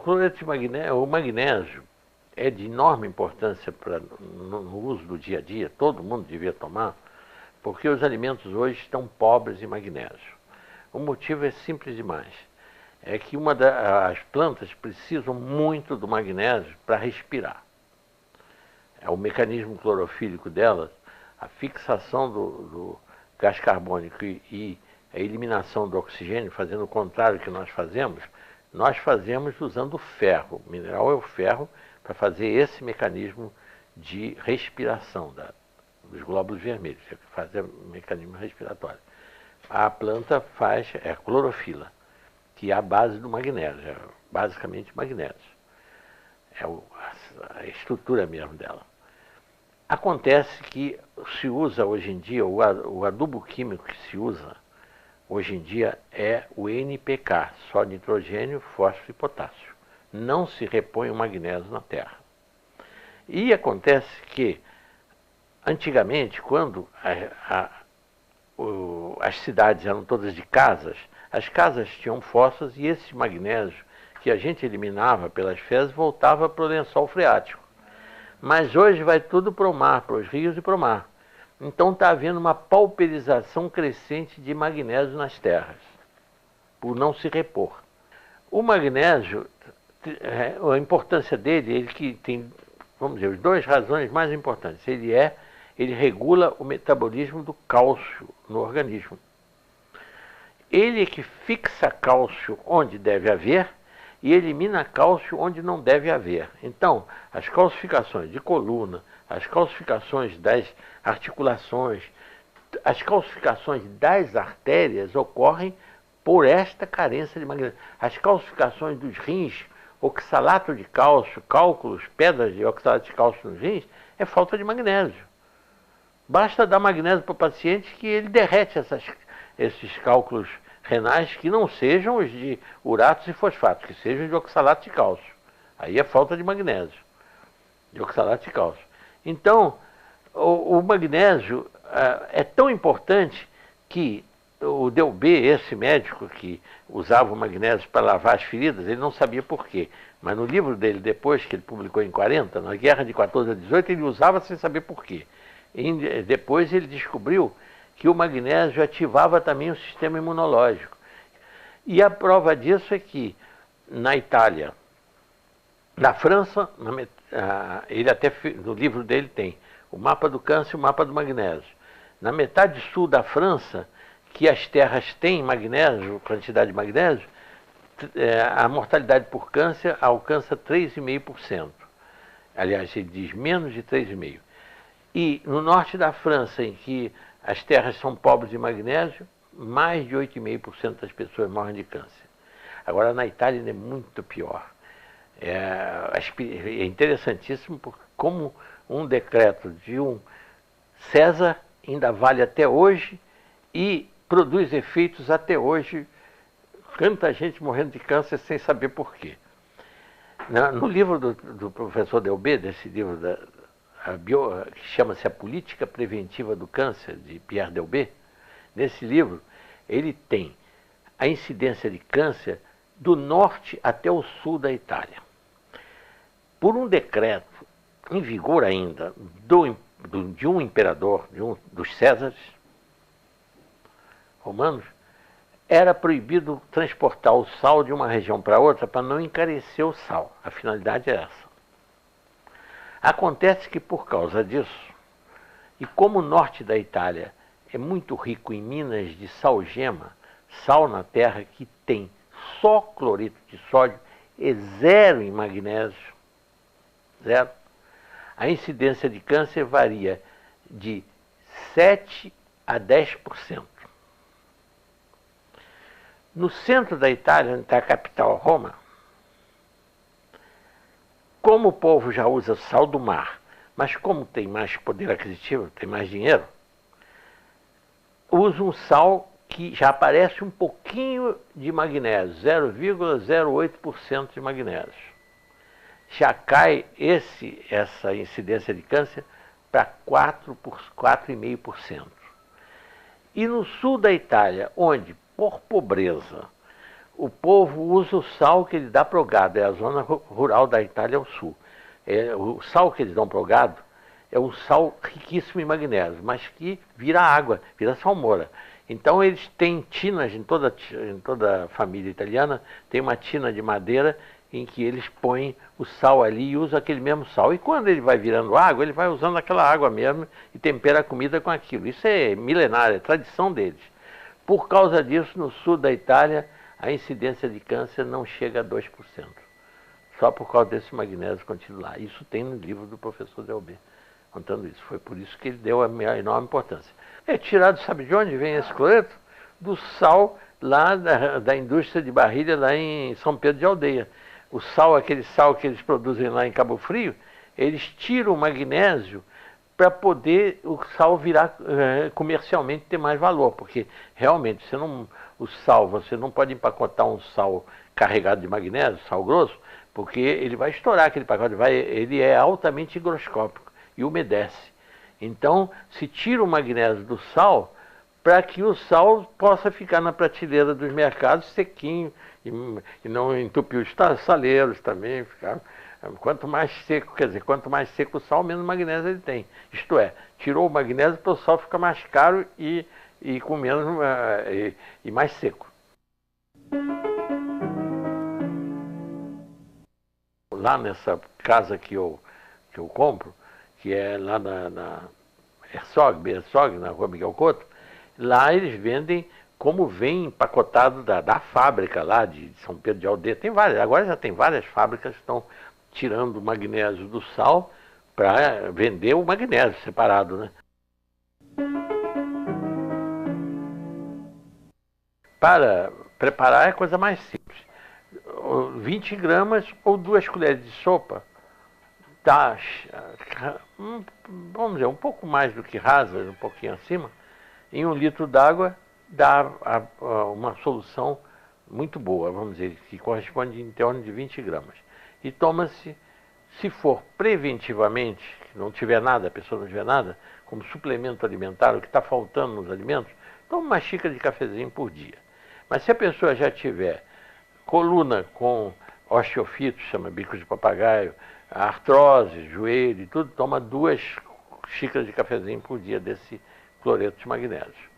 cloreto de magnésio, o magnésio é de enorme importância no uso do dia a dia, todo mundo devia tomar, porque os alimentos hoje estão pobres em magnésio. O motivo é simples demais. É que as plantas precisam muito do magnésio para respirar. É o mecanismo clorofílico delas, a fixação do gás carbônico e a eliminação do oxigênio, fazendo o contrário que nós fazemos usando o ferro. O mineral é o ferro para fazer esse mecanismo de respiração dos glóbulos vermelhos, que fazer o mecanismo respiratório. A planta faz a clorofila, que é a base do magnésio, é basicamente magnésio. É a estrutura mesmo dela. Acontece que se usa hoje em dia, o adubo químico que se usa hoje em dia é o NPK, só nitrogênio, fósforo e potássio. Não se repõe o magnésio na terra. E acontece que, antigamente, quando as cidades eram todas de casas, as casas tinham fossas e esse magnésio que a gente eliminava pelas fezes voltava para o lençol freático. Mas hoje vai tudo para o mar, para os rios e para o mar. Então está havendo uma pauperização crescente de magnésio nas terras, por não se repor. O magnésio, a importância dele, ele que tem, vamos dizer, as duas razões mais importantes. Ele regula o metabolismo do cálcio no organismo. Ele é que fixa cálcio onde deve haver e elimina cálcio onde não deve haver. Então, as calcificações de coluna, as calcificações das articulações, as calcificações das artérias ocorrem por esta carência de magnésio. As calcificações dos rins, oxalato de cálcio, cálculos, pedras de oxalato de cálcio nos rins, é falta de magnésio. Basta dar magnésio para o paciente que ele derrete esses cálculos renais que não sejam os de uratos e fosfatos, que sejam de oxalato de cálcio. Aí é falta de magnésio, de oxalato de cálcio. Então, o magnésio é tão importante que o Delbé, esse médico que usava o magnésio para lavar as feridas, ele não sabia por quê. Mas no livro dele, depois que ele publicou em 40, na Guerra de 14 a 18, ele usava sem saber por quê. E depois ele descobriu que o magnésio ativava também o sistema imunológico. E a prova disso é que na Itália, na França, ele até no livro dele tem o mapa do câncer e o mapa do magnésio. Na metade sul da França, que as terras têm magnésio, quantidade de magnésio, a mortalidade por câncer alcança 3,5%. Aliás, ele diz menos de 3,5%. E no norte da França, em que as terras são pobres de magnésio, mais de 8,5% das pessoas morrem de câncer. Agora, na Itália ainda é muito pior. É interessantíssimo como um decreto de um César ainda vale até hoje e produz efeitos até hoje. Tanta gente morrendo de câncer sem saber por quê. No livro do professor Delbé, desse livro que chama-se A Política Preventiva do Câncer, de Pierre Delbé, nesse livro ele tem a incidência de câncer do norte até o sul da Itália. Por um decreto em vigor ainda de um imperador, dos Césares romanos, era proibido transportar o sal de uma região para outra para não encarecer o sal. A finalidade é essa. Acontece que por causa disso, e como o norte da Itália é muito rico em minas de salgema, sal na terra que tem só cloreto de sódio e zero em magnésio, zero, a incidência de câncer varia de 7 a 10%. No centro da Itália, onde está a capital, Roma, como o povo já usa sal do mar, mas como tem mais poder aquisitivo, tem mais dinheiro, usa um sal que já aparece um pouquinho de magnésio, 0,08% de magnésio. Já cai essa incidência de câncer para 4,5%. E no sul da Itália, onde, por pobreza, O povo usa o sal que ele dá para o gado, é a zona rural da Itália ao sul. O sal que eles dão para o gado é um sal riquíssimo em magnésio, mas que vira água, vira salmoura. Então eles têm tinas, em toda a família italiana, tem uma tina de madeira em que eles põem o sal ali e usam aquele mesmo sal. E quando ele vai virando água, ele vai usando aquela água mesmo e tempera a comida com aquilo. Isso é milenário, é tradição deles. Por causa disso, no sul da Itália, a incidência de câncer não chega a 2%. Só por causa desse magnésio contido lá. Isso tem no livro do professor Delbé, contando isso. Foi por isso que ele deu a enorme importância. É tirado, sabe de onde vem esse cloreto? Do sal lá da indústria de barrilha lá em São Pedro de Aldeia. O sal, aquele sal que eles produzem lá em Cabo Frio, eles tiram o magnésio para poder o sal virar comercialmente ter mais valor, porque realmente você não pode empacotar um sal carregado de magnésio, sal grosso, porque ele vai estourar aquele pacote, ele é altamente higroscópico e umedece. Então, se tira o magnésio do sal para que o sal possa ficar na prateleira dos mercados sequinho e não entupir os saleiros também. Quanto mais seco, quer dizer, quanto mais seco o sal, menos magnésio ele tem. Isto é, tirou o magnésio para o sal ficar mais caro e com menos e mais seco. Lá nessa casa que eu compro, que é lá na Herzog, na rua Miguel Couto, lá eles vendem como vem empacotado da fábrica lá de São Pedro de Aldeia. Tem várias, agora já tem várias fábricas que estão tirando o magnésio do sal para vender o magnésio separado, né? Para preparar é a coisa mais simples. 20 gramas ou 2 colheres de sopa dá, vamos dizer, um pouco mais do que rasa, um pouquinho acima, em 1 litro d'água dá uma solução muito boa, vamos dizer, que corresponde em torno de 20 gramas. E toma-se, se for preventivamente, não tiver nada, a pessoa não tiver nada, como suplemento alimentar, o que está faltando nos alimentos, toma uma xícara de cafezinho por dia. Mas se a pessoa já tiver coluna com osteofito, chama bico de papagaio, artrose, joelho e tudo, toma 2 xícaras de cafezinho por dia desse cloreto de magnésio.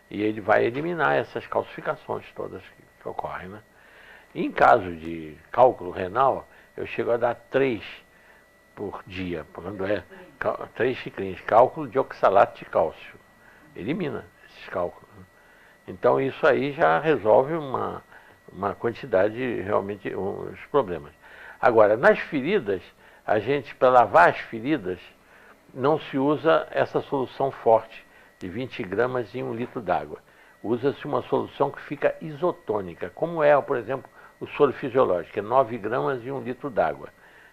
E ele vai eliminar essas calcificações todas que ocorrem, né? Em caso de cálculo renal, eu chego a dar 3 por dia, quando é 3 xicrinhas, cálculo de oxalato de cálcio. Elimina esses cálculos. Então isso aí já resolve uma quantidade, realmente, os problemas. Agora, nas feridas, para lavar as feridas, não se usa essa solução forte de 20 gramas em 1 litro d'água. Usa-se uma solução que fica isotônica, como é, por exemplo, o soro fisiológico, que é 9 gramas em 1 litro d'água.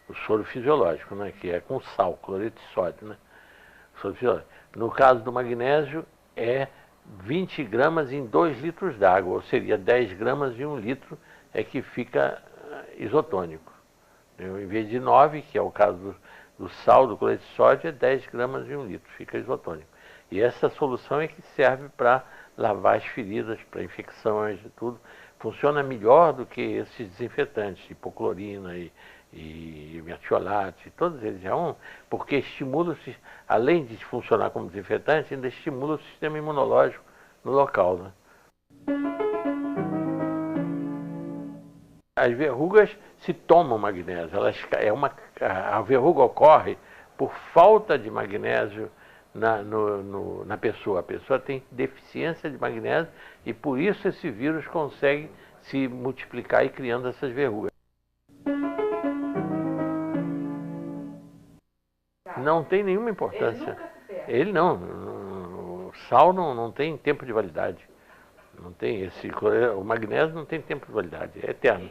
O soro fisiológico, né, que é com sal, cloreto de sódio, né? Soro fisiológico. No caso do magnésio, é 20 gramas em 2 litros d'água, ou seria 10 gramas em 1 litro, é que fica isotônico. Em vez de 9, que é o caso do sal, do cloreto de sódio, é 10 gramas em 1 litro, fica isotônico. E essa solução é que serve para lavar as feridas, para infecções e tudo. Funciona melhor do que esses desinfetantes, hipoclorina e metiolato, todos eles porque estimula-se, além de funcionar como desinfetante, ainda estimula o sistema imunológico no local, né? As verrugas se tomam magnésio, a verruga ocorre por falta de magnésio na pessoa. A pessoa tem deficiência de magnésio e por isso esse vírus consegue se multiplicar e criando essas verrugas. Não tem nenhuma importância. Ele não. O sal não tem tempo de validade. Não tem o magnésio não tem tempo de validade, é eterno.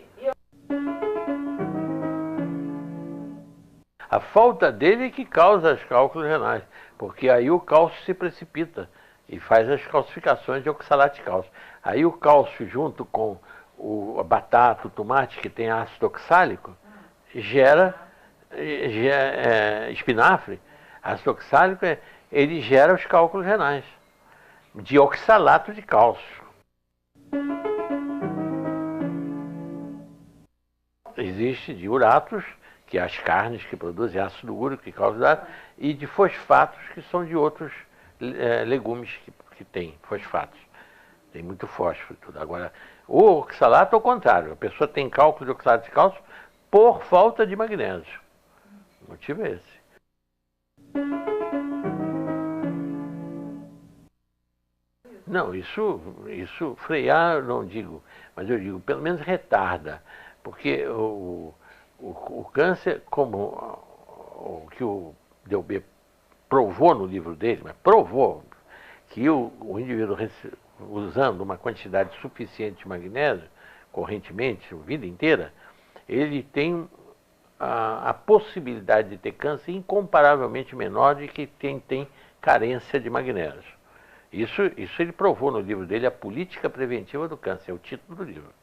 A falta dele é que causa os cálculos renais, porque aí o cálcio se precipita e faz as calcificações de oxalato de cálcio. Aí o cálcio junto com a batata, o tomate, que tem ácido oxálico, gera espinafre. Ácido oxálico, ele gera os cálculos renais de oxalato de cálcio. Existe de uratos, que é as carnes que produzem ácido úrico, que causa, e de fosfatos, que são de outros legumes que tem fosfatos. Tem muito fósforo e tudo. Agora, o oxalato é o contrário. A pessoa tem cálculo de oxalato de cálcio por falta de magnésio. O motivo é esse. Não, isso frear eu não digo, mas eu digo, pelo menos retarda. Porque o câncer, como o que o Delbé provou no livro dele, mas provou que o indivíduo usando uma quantidade suficiente de magnésio, correntemente, a vida inteira, ele tem a possibilidade de ter câncer incomparavelmente menor de que quem tem carência de magnésio. Isso ele provou no livro dele, A Política Preventiva do Câncer, é o título do livro.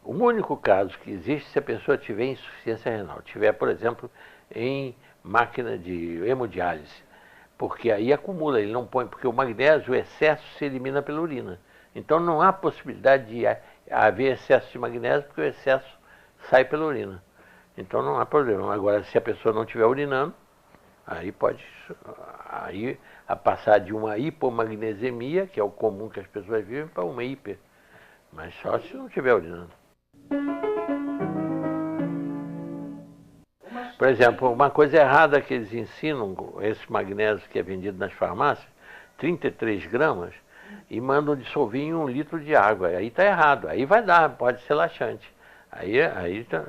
O único caso que existe se a pessoa tiver insuficiência renal, tiver, por exemplo, em máquina de hemodiálise, porque aí acumula, ele não põe, porque o magnésio, o excesso se elimina pela urina. Então não há possibilidade de haver excesso de magnésio, porque o excesso sai pela urina. Então não há problema. Agora, se a pessoa não estiver urinando, aí pode a passar de uma hipomagnesemia, que é o comum que as pessoas vivem, para uma hiper. Mas só se não estiver urinando. Por exemplo, uma coisa errada que eles ensinam, esse magnésio que é vendido nas farmácias, 33 gramas, e mandam dissolver em 1 litro de água. Aí está errado. Aí vai dar, pode ser laxante. Aí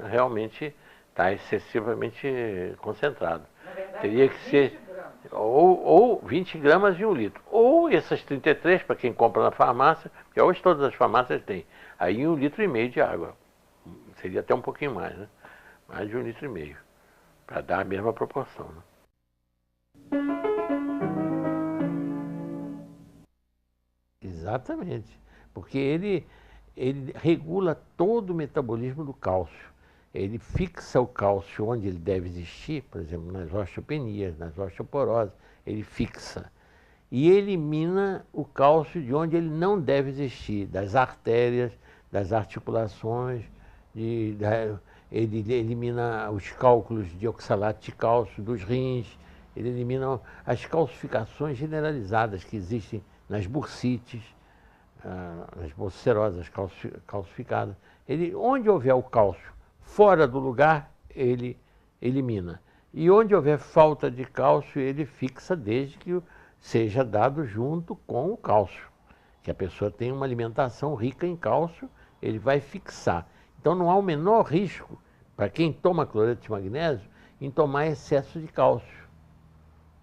realmente está excessivamente concentrado. Verdade, teria que ser ou 20 gramas de 1 litro. Ou essas 33, para quem compra na farmácia, porque hoje todas as farmácias têm. Aí 1,5 litro de água. Seria até um pouquinho mais, né? Mais de 1,5 litro. Para dar a mesma proporção. Né? Exatamente. Porque ele regula todo o metabolismo do cálcio. Ele fixa o cálcio onde ele deve existir, por exemplo, nas osteopenias, nas osteoporoses, ele fixa. E elimina o cálcio de onde ele não deve existir, das artérias, das articulações, ele elimina os cálculos de oxalato de cálcio dos rins, ele elimina as calcificações generalizadas que existem nas bursites, nas bolsicerosas calcificadas. Onde houver o cálcio fora do lugar, ele elimina. E onde houver falta de cálcio, ele fixa desde que seja dado junto com o cálcio. Que a pessoa tem uma alimentação rica em cálcio, ele vai fixar. Então não há o menor risco, para quem toma cloreto de magnésio, em tomar excesso de cálcio.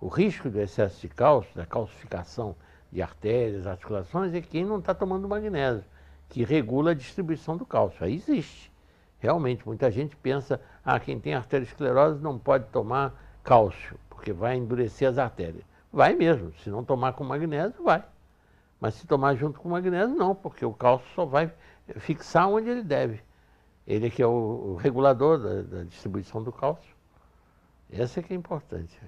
O risco do excesso de cálcio, da calcificação de artérias, articulações, é quem não está tomando magnésio, que regula a distribuição do cálcio. Aí existe. Realmente, muita gente pensa, quem tem arteriosclerose não pode tomar cálcio, porque vai endurecer as artérias. Vai mesmo, se não tomar com magnésio, vai. Mas se tomar junto com magnésio, não, porque o cálcio só vai fixar onde ele deve. Ele é que é o regulador da distribuição do cálcio. Essa é que é importante.